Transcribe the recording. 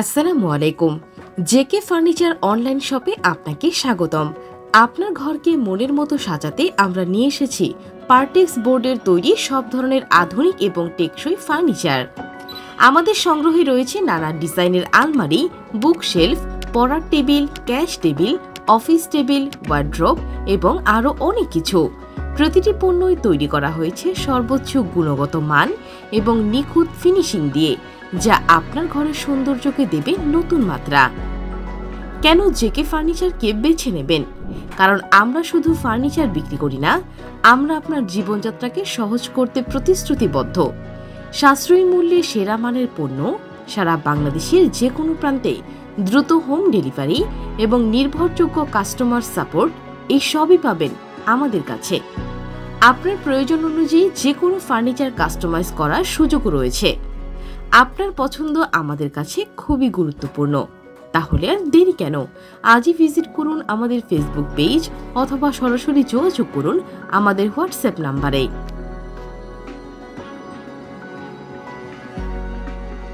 আসসালামু আলাইকুম। JK furniture online শপে আপনাকে স্বাগতম। আপনার ঘরকে মনের মতো সাজাতে আমরা নিয়ে এসেছি পার্টেক্স বোর্ডের তৈরি সব ধরনের আধুনিক এবং টেকসই ফার্নিচার। আমাদের সংগ্রহে রয়েছে নানা ডিজাইনের আলমারি, বুকশেলফ, পড়ার table, cash table, office table, wardrobe এবং আরও অনেক কিছু। প্রতিটি পণ্যই তৈরি করা হয়েছে সর্বোচ্চ গুণগত মান এবং নিখুঁত ফিনিশিং দিয়ে, যা আপনার ঘরের সৌন্দর্যকে দেবে নতুন মাত্রা। কেন জেকে ফার্নিচারকে বেছে নেবেন? কারণ আমরা শুধু ফার্নিচার বিক্রি করি না, আমরা আপনার জীবনযাত্রাকে সহজ করতে প্রতিশ্রুতিবদ্ধ। সাশ্রয়ী মূল্যে সেরা মানের পণ্য, সারা বাংলাদেশের যে কোনো প্রান্তে দ্রুত হোম ডেলিভারি এবং নির্ভরযোগ্য কাস্টমার সাপোর্ট, এই সবই পাবেন আমাদের কাছে। আপনার প্রয়োজন অনুযায়ী যে কোনো ফার্নিচার কাস্টমাইজ করার সুযোগও রয়েছে। আপনার পছন্দ আমাদের কাছে খুবই গুরুত্বপূর্ণ। তাহলে আর দেরি কেন? আজই ভিজিট করুন আমাদের ফেসবুক পেজ অথবা সরাসরি যোগাযোগ করুন আমাদের হোয়াটসঅ্যাপ নাম্বারে।